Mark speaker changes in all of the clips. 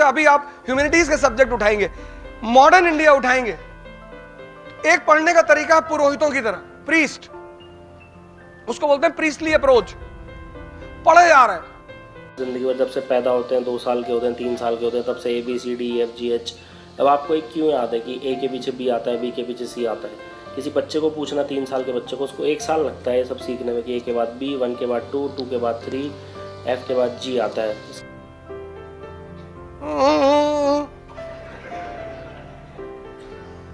Speaker 1: जैसे अभी आप ह्यूमैनिटीज के सब्जेक्ट उठाएंगे, मॉडर्न इंडिया उठाएंगे, एक पढ़ने का तरीका है पुरोहितों की तरह, प्रीस्ट, उसको बोलते हैं प्रीस्टली अप्रोच, पढ़े जा रहे हैं।
Speaker 2: जिंदगी भर जब से पैदा होते हैं, 2 साल के होते हैं, 3 साल के होते हैं, तब से ABCDEFGH, अब आपको एक क्यों याद है कि A के पीछे B आता है, B के पीछे C आता है। किसी बच्चे को पूछना, 3 साल के बच्चे को, उसको 1 साल लगता है ये सब सीखने में कि A के बाद B, 1 के बाद 2, 2 के बाद 3, F के बाद G आता है।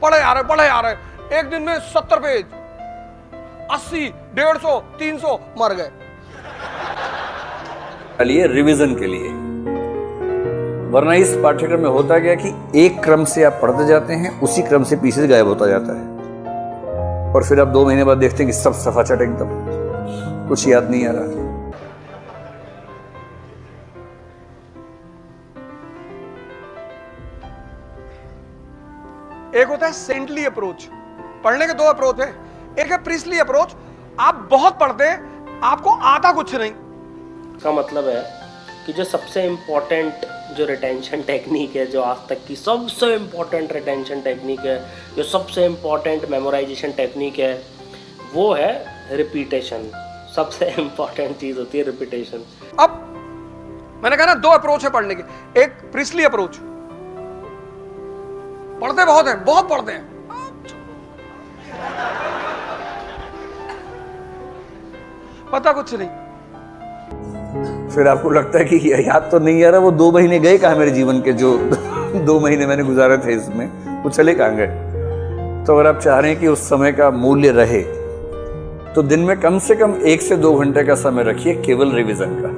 Speaker 1: पढ़े आ रहे, एक दिन में 70 पेज, 80, 150, 300 मर गए।
Speaker 3: लिए रिवीजन के लिए, वरना इस पाठ्यक्रम में होता गया कि एक क्रम से आप पढ़ते जाते हैं, उसी क्रम से पीछे गायब होता जाता है, और फिर आप 2 महीने बाद देखते हैं कि सब सफाचट एकदम, कुछ याद नहीं आ रहा।
Speaker 1: एक होता है सेंटली अप्रोच, पढ़ने के 2 अप्रोच है। एक है प्रीस्टली अप्रोच, आप बहुत पढ़ते हैं, आपको आता कुछ नहीं।
Speaker 2: का मतलब है कि जो सबसे इम्पोर्टेंट जो रिटेंशन टेक्निक है, जो आज तक की सबसे इम्पोर्टेंट रिटेंशन टेक्निक है, जो सबसे इम्पोर्टेंट मेमोराइजेशन टेक्निक है, वो है रिपीटेशन। सबसे इम्पोर्टेंट चीज़ होती है रिपीटेशन।
Speaker 1: अब मैंने कहा ना 2 अप्रोच है पढ़ने के, एक प्रीस्टली अप्रोच, पढ़ते बहुत हैं, बहुत पढ़ते हैं, पता कुछ नहीं।
Speaker 3: फिर आपको लगता है कि याद तो नहीं आ रहा, वो 2 महीने गए कहाँ मेरे जीवन के, जो 2 महीने मैंने गुजारे थे इसमें, वो चले कहाँ गए। तो अगर आप चाह रहे हैं कि उस समय का मूल्य रहे, तो दिन में कम से कम 1 से 2 घंटे का समय रखिए केवल रिवीजन का।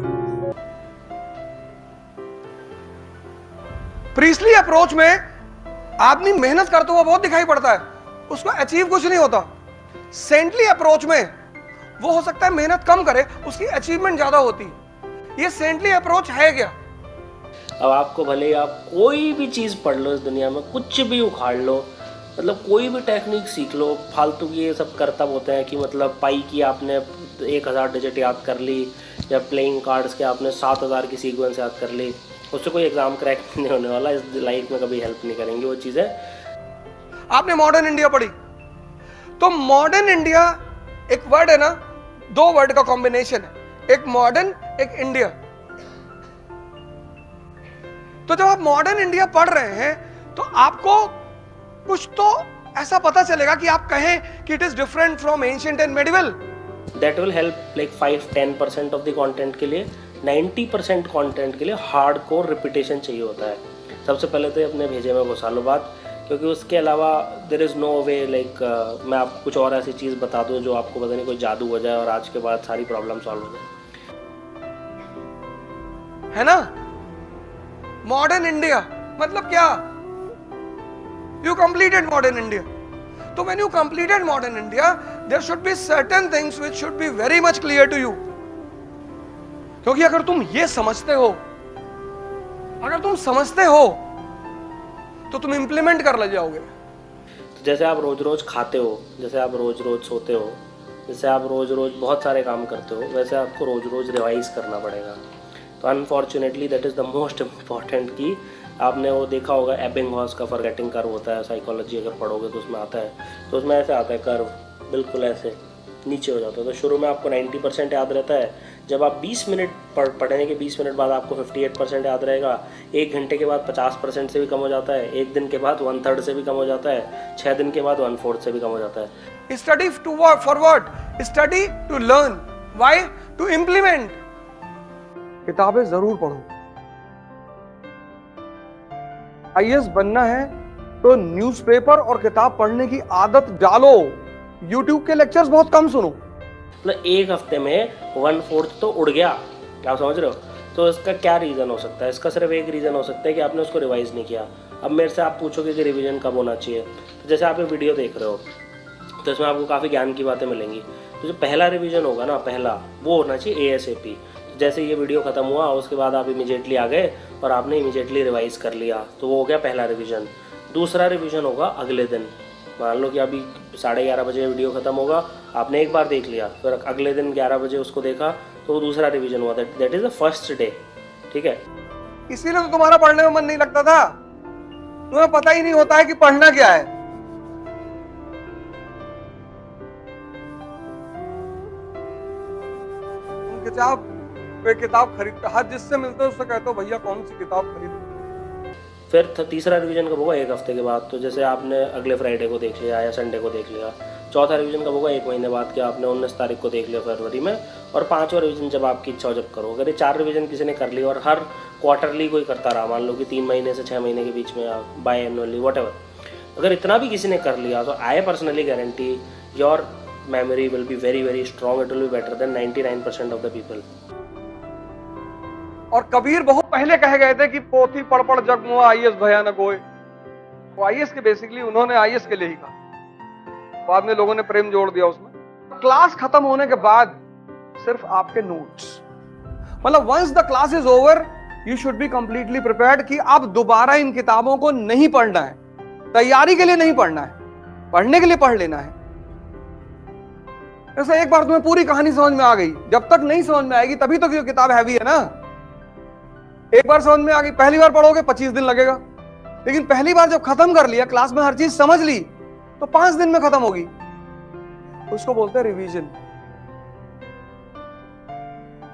Speaker 1: प्रीस्टली अप्रोच में आदमी मेहनत करता हुआ बहुत दिखाई पड़ता है, उसको अचीव कुछ नहीं होता। सेंटली अप्रोच में वो हो सकता है मेहनत कम करे, उसकी अचीवमेंट ज्यादा होती है। ये सेंटली अप्रोच है क्या?
Speaker 2: अब आपको भले ही आप कोई भी चीज़ पढ़ लो इस दुनिया में, कुछ भी उखाड़ लो, मतलब कोई भी टेक्निक सीख लो, फालतू की ये सब करतब होते हैं कि मतलब पाई की आपने 1000 डिजिट याद कर ली, या प्लेइंग कार्ड्स के आपने 7000 की सीक्वेंस याद कर ली, उससे कोई एग्जाम क्रैक नहीं होने वाला, इस लाइफ में कभी हेल्प नहीं करेंगी वो चीज़ें।
Speaker 1: आपने मॉडर्न इंडिया पढ़ी, तो मॉडर्न इंडिया एक वर्ड है ना, 2 वर्ड का कॉम्बिनेशन है, एक मॉडर्न, एक इंडिया। तो जब आप मॉडर्न इंडिया पढ़ रहे हैं, तो आपको कुछ तो ऐसा पता चलेगा कि आप कहें कि it is different from ancient and medieval.
Speaker 2: That will help like 5-10% of the content के लिए। 90% कंटेंट के लिए हार्डकोर रिपीटेशन चाहिए होता है। सबसे पहले तो अपने भेजे में घुसा लो बात, क्योंकि उसके अलावा there is no way like मैं आपको कुछ और ऐसी चीज़ बता दूं जो आपको पता नहीं कोई जादू हो जाए और आज के बाद सारी प्रॉब्लम सॉल्व हो जाए,
Speaker 1: है ना। मॉडर्न इंडिया मतलब क्या? You completed modern India. तो when you completed modern India, there should be certain things which should be very much clear to you. क्योंकि अगर तुम ये समझते हो, तो तुम इंप्लीमेंट कर ले जाओगे।
Speaker 2: तो जैसे आप रोज रोज खाते हो, जैसे आप रोज रोज सोते हो, जैसे आप रोज रोज बहुत सारे काम करते हो, वैसे आपको रोज रोज रिवाइज करना पड़ेगा। तो unfortunately that is the most important की आपने वो देखा होगा, एबिंगहॉस का फॉरगेटिंग कर्व होता है, साइकोलॉजी अगर पढ़ोगे तो उसमें आता है। तो उसमें ऐसे आता है कर्व, बिल्कुल ऐसे नीचे हो जाता है। तो शुरू में आपको 90% याद रहता है, जब आप 20 मिनट पढ़ने के 20 मिनट बाद आपको 58% याद रहेगा, 1 घंटे के बाद 50% से भी कम हो जाता है, 1 दिन के बाद 1/3 से भी कम हो जाता है, 6 दिन के बाद 1/4 से भी कम हो जाता है।
Speaker 1: Study to forward, study to learn, why? To implement. किताबें जरूर पढ़ो। IAS बनना है तो न्यूज़पेपर और किताब पढ़ने की आदत डालो। YouTube के लेक्चर्स बहुत कम सुनो।
Speaker 2: मतलब 1 हफ्ते में 1/4 तो उड़ गया, क्या समझ रहे हो? तो इसका क्या रीज़न हो सकता है? इसका सिर्फ एक रीज़न हो सकता है कि आपने उसको रिवाइज नहीं किया। अब मेरे से आप पूछोगे कि रिवीजन कब होना चाहिए, तो जैसे आप ये वीडियो देख रहे हो तो इसमें आपको काफ़ी ज्ञान की बातें मिलेंगी। तो जो पहला रिवीजन होगा ना, पहला वो होना चाहिए ASAP। जैसे ये वीडियो ख़त्म हुआ उसके बाद आप इमीडिएटली आ गए और आपने इमीडिएटली रिवाइज कर लिया, तो वो हो गया पहला रिवीजन। दूसरा रिवीजन होगा अगले दिन। मान लो कि अभी 11:30 बजे वीडियो ख़त्म होगा, आपने एक बार देख लिया, फिर अगले दिन 11 बजे उसको देखा, तो वो दूसरा रिवीजन हुआ। That is the first day, ठीक है।
Speaker 1: इसीलिए तो तुम्हारा पढ़ने में मन नहीं लगता था, तुम्हें पता ही नहीं होता है कि पढ़ना क्या है। किताब खरीदते हर जिससे मिलते हो उससे कहते हो भैया कौन सी किताब खरीद।
Speaker 2: फिर तीसरा रिवीजन कब होगा? 1 हफ्ते के बाद। तो जैसे आपने अगले फ्राइडे को देख लिया या संडे को देख लिया। चौथा रिवीजन कब होगा? 1 महीने बाद, कि आपने 19 तारीख को देख लिया फरवरी में। और 5वां रिवीजन जब आपकी इच्छा हो जब करो। अगर ये 4 रिवीजन किसी ने कर लिया और हर क्वार्टरली कोई करता रहा, मान लो कि 3 महीने से 6 महीने के बीच में, बाय एनुअली वॉट अगर इतना भी किसी ने कर लिया, तो I personally guarantee your memory will be very very strong. It will be better than 99% of the people.
Speaker 1: और कबीर बहुत पहले कहे गए थे कि पोथी पढ़ पढ़ जग मुआ आईएएस भयानक होए। वो आईएएस के बेसिकली उन्होंने आईएएस के लिए ही कहा, बाद में लोगों ने प्रेम जोड़ दिया उसमें। क्लास खत्म होने के बाद सिर्फ आपके नोट्स, मतलब once the class is over you should be completely prepared कि अब दोबारा इन किताबों को नहीं पढ़ना है, तैयारी के लिए नहीं पढ़ना है, पढ़ने के लिए पढ़ लेना है। ऐसा एक बार तुम्हें पूरी कहानी समझ में आ गई, जब तक नहीं समझ में आएगी तभी तो ये किताब हैवी है ना। एक बार समझ में आ गई, पहली बार पढ़ोगे 25 दिन लगेगा, लेकिन पहली बार जब खत्म कर लिया, क्लास में हर चीज समझ ली, तो 5 दिन में खत्म होगी। उसको बोलते हैं रिवीजन।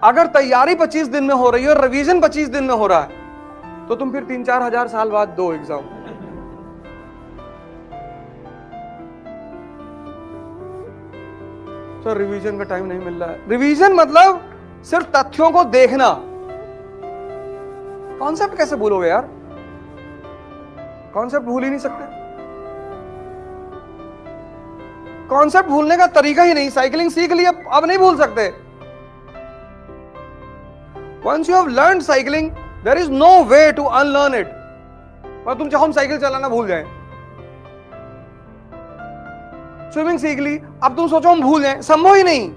Speaker 1: अगर तैयारी 25 दिन में हो रही है और रिवीजन 25 दिन में हो रहा है, तो तुम फिर 3-4 हजार साल बाद दो एग्जाम। तो रिवीजन का टाइम नहीं मिल रहा है। रिवीजन मतलब सिर्फ तथ्यों को देखना। कॉन्सेप्ट कैसे भूलोगे यार? कॉन्सेप्ट भूल ही नहीं सकते। कॉन्सेप्ट भूलने का तरीका ही नहीं। साइकिलिंग सीख ली, अब नहीं भूल सकते। Once you have learned cycling there is no way to unlearn it. और तुम चाहो हम साइकिल चलाना भूल जाएं। स्विमिंग सीख ली, अब तुम सोचो हम भूल जाएं, संभव ही नहीं।